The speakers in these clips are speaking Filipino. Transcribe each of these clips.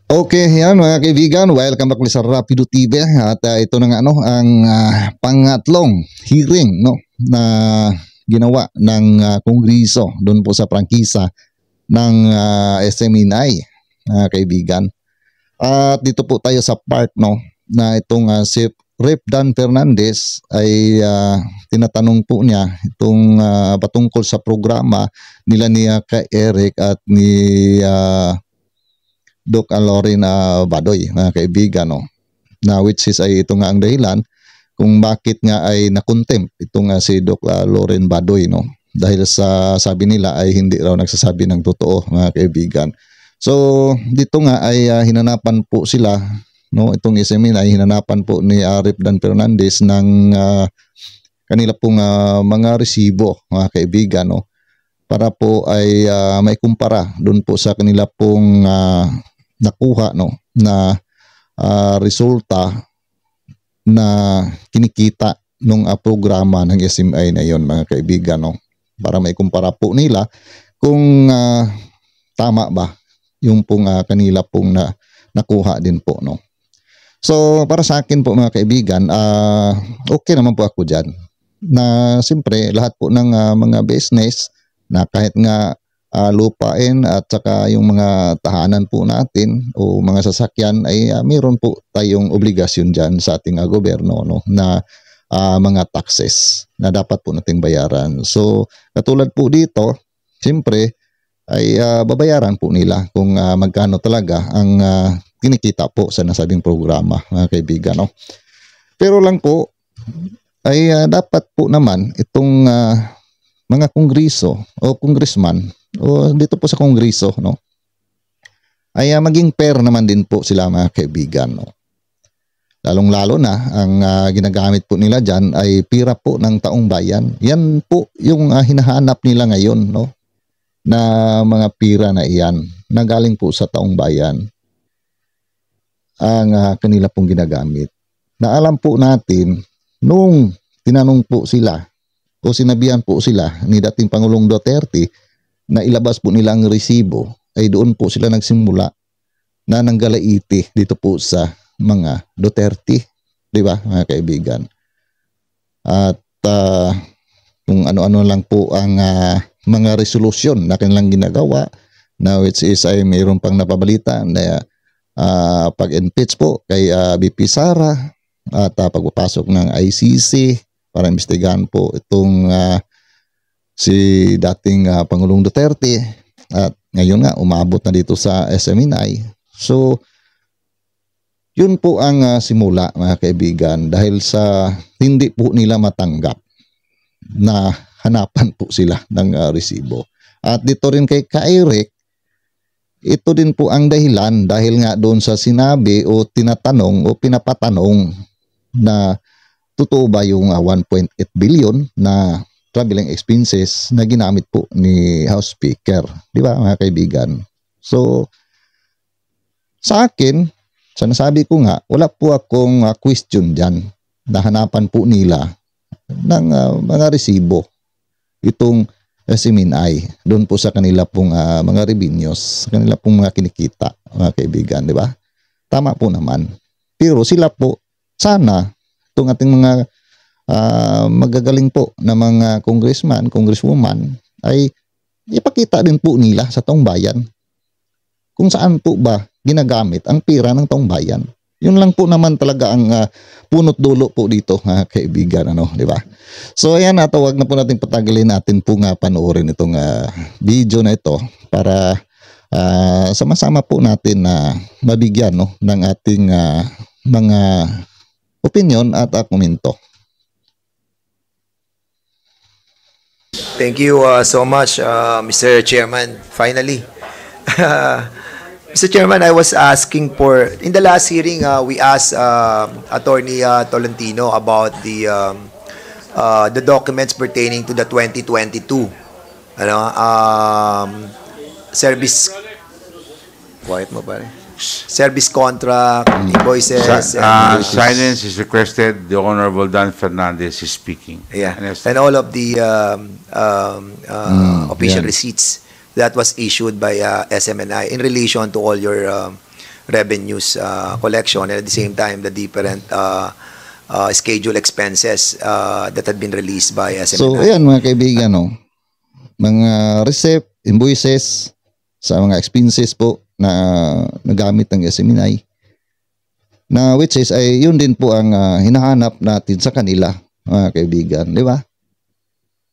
Okay, yan mga kaibigan, welcome back ulit sa Rapido TV at ito na nga ang pangatlong hearing na ginawa ng Kongreso doon po sa prangkisa ng SMNI mga kaibigan. At dito po tayo sa part na itong si Rep. Dan Fernandez ay tinatanong po niya itong patungkol sa programa nila ni Ka Eric at ni Doc Loren Badoy, mga kaibigan, na which is ay ito nga ang dahilan kung bakit nga ay nakontempt itong si Doc Loren Badoy, dahil sa sabi nila ay hindi raw nagsasabi ng totoo, mga kaibigan. So dito nga ay hinanapan po sila, itong SMN ay hinanapan po ni Rep. Dan Fernandez ng kanila pong mga resibo, mga kaibigan, para po ay may kumpara doon po sa kanila pong nakuha na resulta na kinikita ng programa ng SMI na yon, mga kaibigan, para may kumpara po nila kung tama ba yung pong kanila pong nakuha din po, So para sa akin po, mga kaibigan, okay naman po ako dyan na siyempre lahat po ng mga business na kahit nga lupain at saka yung mga tahanan po natin o mga sasakyan ay mayroon po tayong obligasyon dyan sa ating gobyerno, na mga taxes na dapat po nating bayaran. So katulad po dito, siyempre ay babayaran po nila kung magkano talaga ang kinikita po sa nasabing programa, mga kaibigan, Pero lang po ay dapat po naman itong mga kongreso o congressman o dito po sa kongreso, ay maging fair naman din po sila, mga kaibigan, Lalong-lalo na ang ginagamit po nila dyan ay pira po ng taong bayan. Yan po yung hinahanap nila ngayon, na mga pira na iyan na galing po sa taong bayan ang kanila pong ginagamit. Na alam po natin nung tinanong po sila o sinabihan po sila ni dating Pangulong Duterte na ilabas po nila ang resibo, ay doon po sila nagsimula na nanggalaiti dito po sa mga Duterte, di ba, mga kaibigan? At kung ano-ano lang po ang mga resolusyon na kanilang ginagawa, na which is ay mayroon pang napabalita na pag-impeach po kay BP Sara at pagpapasok ng ICC para imbestigahan po itong si dating Pangulong Duterte, at ngayon nga umabot na dito sa SMNI. So yun po ang simula, mga kaibigan, dahil sa hindi po nila matanggap na hanapan po sila ng resibo. At dito rin kay Ka Eric, ito din po ang dahilan dahil nga doon sa sinabi o tinatanong o pinapatanong na totoo ba yung 1.8 billion na traveling expenses na ginamit po ni House Speaker, di ba, mga kaibigan? So sa akin, sa nasabi ko nga, wala po akong question dyan na hanapan po nila ng mga resibo itong SMNI doon po sa kanila pong mga revenues, sa kanila pong mga kinikita, mga kaibigan, di ba? Tama po naman. Pero sila po, sana itong ating mga magagaling po na mga congressman, congresswoman ay ipakita din po nila sa taong bayan kung saan po ba ginagamit ang pira ng taong bayan. Yun lang po naman talaga ang punot dulo po dito, kaibigan, di ba? So ayan, wag na po natin patagalin, natin po panoorin itong video na ito para sama-sama po natin na mabigyan ng ating mga opinion at komento. Thank you so much, Mr. Chairman. Finally. Mr. Chairman, I was asking for, in the last hearing, we asked Attorney Tolentino about the documents pertaining to the 2022 service, quiet mo pare, service contract, invoices. Silence is requested. The Honorable Dan Fernandez is speaking. Yeah, and all of the official receipts that was issued by SMNI in relation to all your revenues collection, and at the same time, the different schedule expenses that had been released by SMNI. So, ayan mga kaibigan, no? Mga receipt, invoices, sa mga expenses po na nagamit ng SMNI, na which is ay yun din po ang hinahanap natin sa kanila, mga kaibigan, di ba?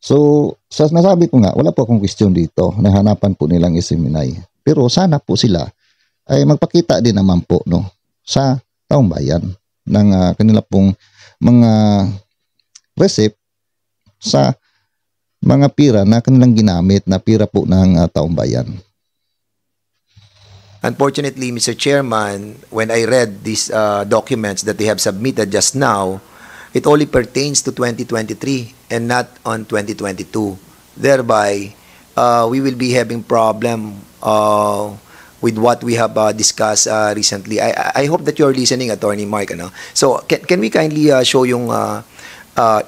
So, sa nasabi ko nga, wala po akong question dito, nahanapan po nilang SMNI. Pero sana po sila ay magpakita din naman po, no, sa taong bayan ng kanila pong mga receipt sa mga pira na kanilang ginamit na pira po ng taong bayan. Unfortunately, Mr. Chairman, when I read these documents that they have submitted just now, it only pertains to 2023 and not on 2022. Thereby, we will be having problem with what we have discussed recently. I hope that you're listening, Attorney Mark. Ano? So, can we kindly show yung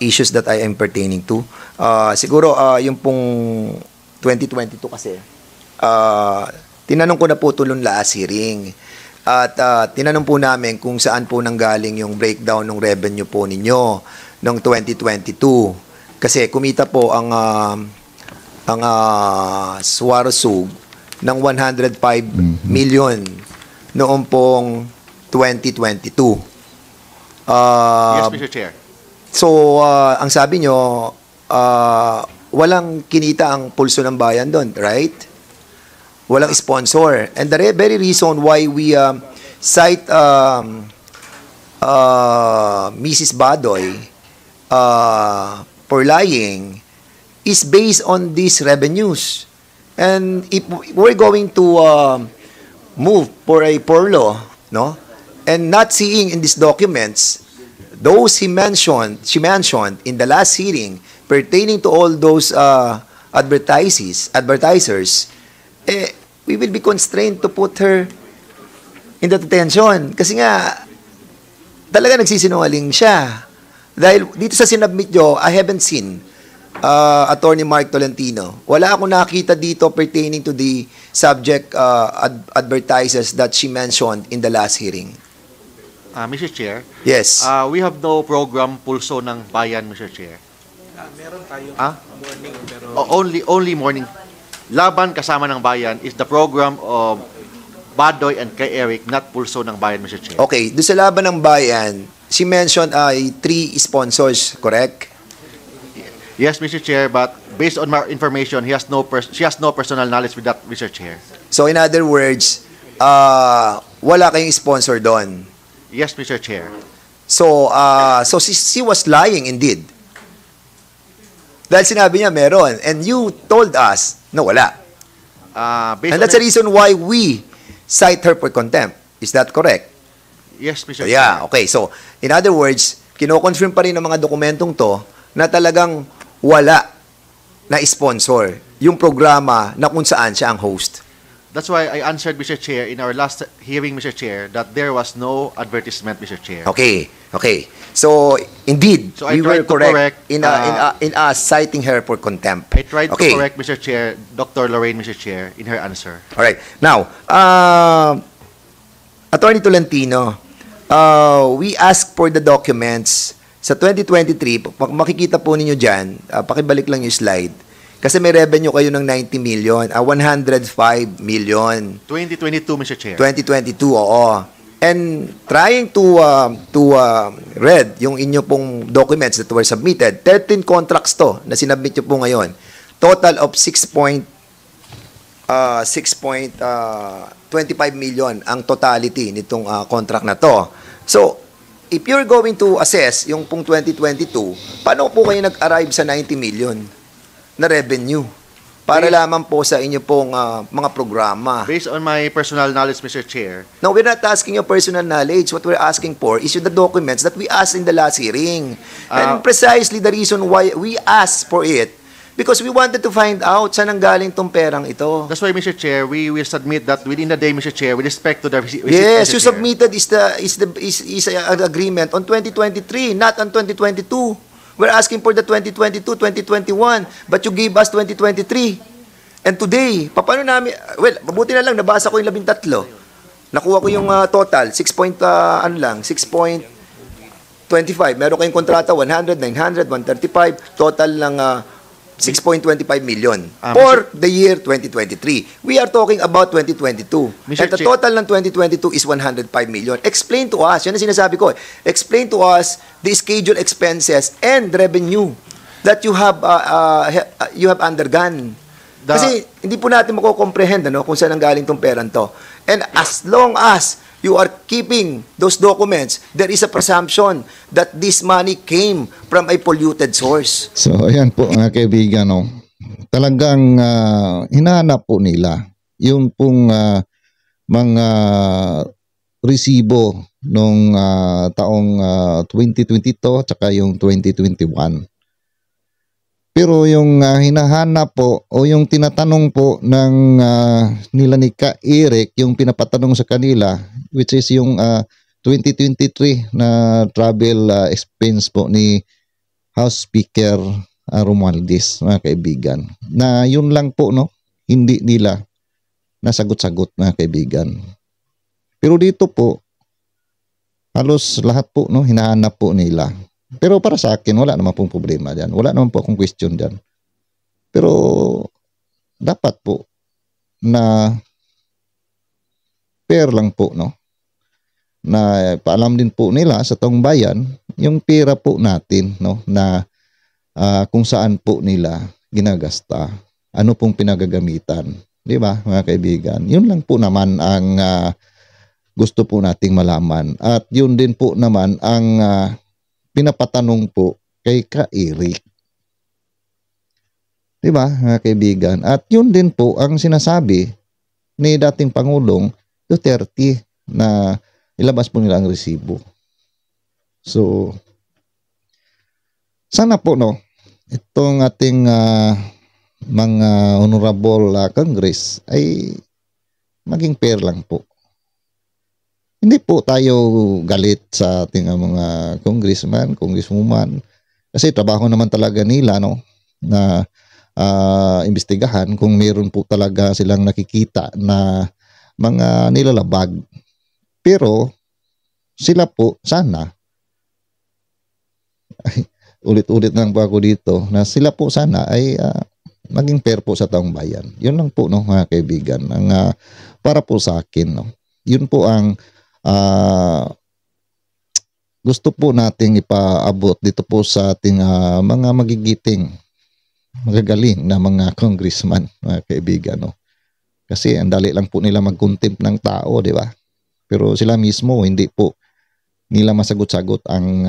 issues that I am pertaining to? Siguro, yung pong 2022 kasi, tinanong ko na po tulong last hearing. At tinanong po namin kung saan po nanggaling yung breakdown ng revenue po ninyo noong 2022. Kasi kumita po ang Suarosug ng 105 million noong pong 2022. Yes, Mr. Chair. So, ang sabi nyo, walang kinita ang pulso ng bayan doon, right? Walang sponsor. And the very reason why we cite Mrs. Badoy for lying is based on these revenues. And if we're going to move for a furlough, no, and not seeing in these documents those she mentioned in the last hearing pertaining to all those advertisers, we will be constrained to put her in the detention. Kasi nga, talaga nagsisinungaling siya. Dahil dito sa sinubmit nyo, I haven't seen Attorney Mark Tolentino. Wala akong nakita dito pertaining to the subject advertisers that she mentioned in the last hearing. Mr. Chair, Yes. we have no program pulso ng bayan, Mr. Chair. Meron tayo morning pero Only morning. Laban kasama ng bayan is the program of Badoy and kay Eric, not pulso ng bayan, Mr. Chair. Okay, doon sa laban ng bayan, she mentioned 3 sponsors, correct? Yes, Mr. Chair, but based on my information, she has no personal knowledge with that, Mr. Chair. So in other words, wala kayong sponsor doon. Yes, Mr. Chair. So she was lying indeed. Dahil sinabi niya meron. And you told us na wala. And that's the reason why we cite her for contempt. Is that correct? Yes, Mr. So, Chair. yeah, okay. So, in other words, kino-confirm pa rin ng mga dokumentong to na talagang wala na sponsor yung programa na kung saan siya ang host. That's why I answered, Mr. Chair, in our last hearing, Mr. Chair, that there was no advertisement, Mr. Chair. Okay. So, indeed, So I we were tried to correct correct, in us citing her for contempt. I tried Okay. to correct, Mr. Chair, Dr. Lorraine, Mr. Chair, in her answer. All right. Now, Attorney Tolentino, we asked for the documents sa 2023. Makikita po ninyo dyan, pakibalik lang yung slide. Kasi may revenue kayo ng 90 million, 105 million. 2022, Mr. Chair. 2022, oo. And trying to read yung inyo pong documents that were submitted, 13 contracts to na sinubmit nyo po ngayon. Total of 6.25 million ang totality nitong contract na to. So, if you're going to assess yung pong 2022, paano po kayo nag-arrive sa 90 million na revenue? Para lamang po sa inyo pong mga programa. Based on my personal knowledge, Mr. Chair, No, we're not asking your personal knowledge. What we're asking for is the documents that we asked in the last hearing. And precisely the reason why we asked for it, because we wanted to find out saan ang galing tong perang ito. that's why, Mr. Chair, we will submit that within the day, Mr. Chair, with respect to the receipt, Yes, Mr. you Chair. submitted is an agreement on 2023, not on 2022. We're asking for the 2022, 2021, but you gave us 2023. And today, paano namin, well, mabuti na lang, nabasa ko yung 13. Nakuha ko yung total, 6.25. Meron kayong kontrata, 100, 900, 135. Total ng 6.25 million for the year 2023. We are talking about 2022. And the total ng 2022 is 105 million. Explain to us, yan ang sinasabi ko. Explain to us the scheduled expenses and revenue that you have undergone. Kasi hindi po natin mako-comprehend kung saan ang galing tong perang to. And as long as you are keeping those documents, there is a presumption that this money came from a polluted source. So, ayan po mga kaibigan, no? Talagang hinahanap po nila yung pong mga resibo nung taong 2022 at saka yung 2021. Pero yung hinahanap po o yung tinatanong po ng nila ni Ka Eric, yung pinapatanong sa kanila, which is yung 2023 na travel expense po ni House Speaker Romualdez, mga kaibigan. Na yun lang po, no? Hindi nila nasagot-sagot, mga kaibigan. Pero dito po, halos lahat po, no, hinahanap po nila. Pero para sa akin, wala naman pong problema dyan. Wala naman po akong question dyan. Pero dapat po na fair lang po, no? Na paalam din po nila sa taong bayan yung pera po natin, no? Na kung saan po nila ginagasta, ano pong pinagagamitan. Di ba, mga kaibigan? Yun lang po naman ang gusto po nating malaman. At yun din po naman ang pinapatanong po kay Ka Eric. Diba, mga kaibigan? At yun din po ang sinasabi ni dating Pangulong Duterte na ilabas po nila ang resibo. So, sana po, no, itong ating mga honorable Congress ay maging fair lang po. Hindi po tayo galit sa ating mga congressman, congresswoman. Kasi trabaho naman talaga nila, no, na imbestigahan kung meron po talaga silang nakikita na mga nilalabag. Pero sila po sana, ulit-ulit lang po ako dito, na sila po sana ay maging fair po sa taong bayan. Yun lang po, no, mga kaibigan. Ang para po sa akin, no, yun po ang gusto po nating ipaabot dito po sa ating mga magigiting, magagaling na mga congressman, mga kaibigan, no? Kasi ang dali lang po nila mag-contempt ng tao, di ba? Pero sila mismo hindi po nila masagot-sagot ang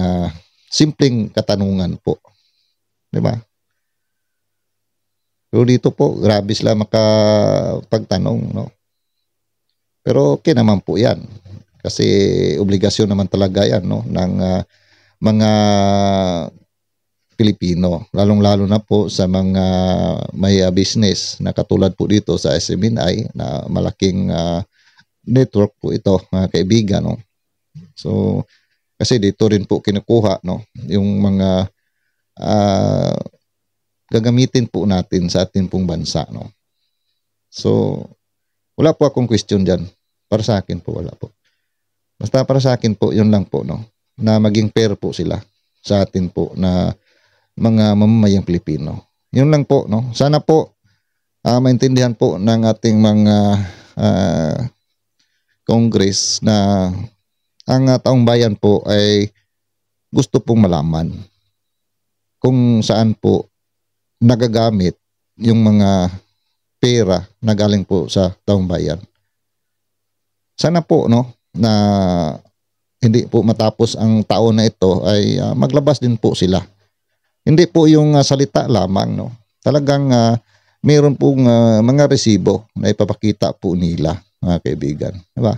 simpleng katanungan po, di ba? Pero dito po grabe sila makapagtanong, no? Pero okay naman po yan. Kasi obligasyon naman talaga yan, no, ng mga Pilipino, lalong-lalo na po sa mga may business na katulad po dito sa SMNI na malaking network po ito, mga kaibigan, no. So kasi dito rin po kinukuha, no, yung mga gagamitin po natin sa ating pong bansa, no. So wala po akong question diyan. Para sa akin po wala po. Basta para sa akin po, yun lang po, no, na maging fair po sila sa atin po na mga mamamayang Pilipino. Yun lang po, no. Sana po maintindihan po ng ating mga Congress na ang taong bayan po ay gusto pong malaman kung saan po nagagamit yung mga pera na galing po sa taong bayan. Sana po, no, na hindi po matapos ang taon na ito ay maglabas din po sila. Hindi po yung salita lamang, no. Talagang mayroon pong mga resibo na ipapakita po nila, mga kaibigan, diba?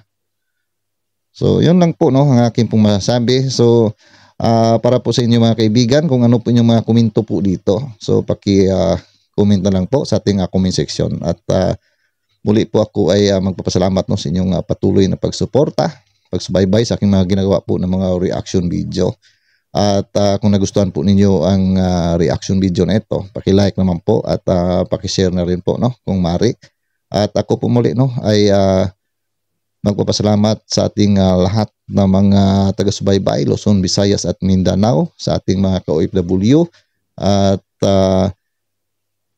So yun lang po, no, ang aking pong masasabi. So para po sa inyo, mga kaibigan, kung ano po yung mga komento po dito, so paki-comment na lang po sa ating comment section. At muli po ako ay magpapasalamat, no, sa inyong patuloy na pagsuporta, pagsubaybay sa aking mga ginagawa po ng mga reaction video. At kung nagustuhan po ninyo ang reaction video na ito, paki-like naman po at paki-share na rin po, no, kung mari. At ako po muli, no, ay magpapasalamat sa ating lahat na mga taga-subaybay, Luzon, Visayas at Mindanao, sa ating mga ka-OFW, at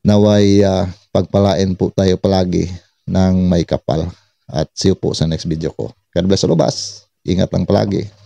naway pagpalain po tayo palagi ng may kapal. At see you po sa next video ko. God bless all of us. Ingat lang palagi.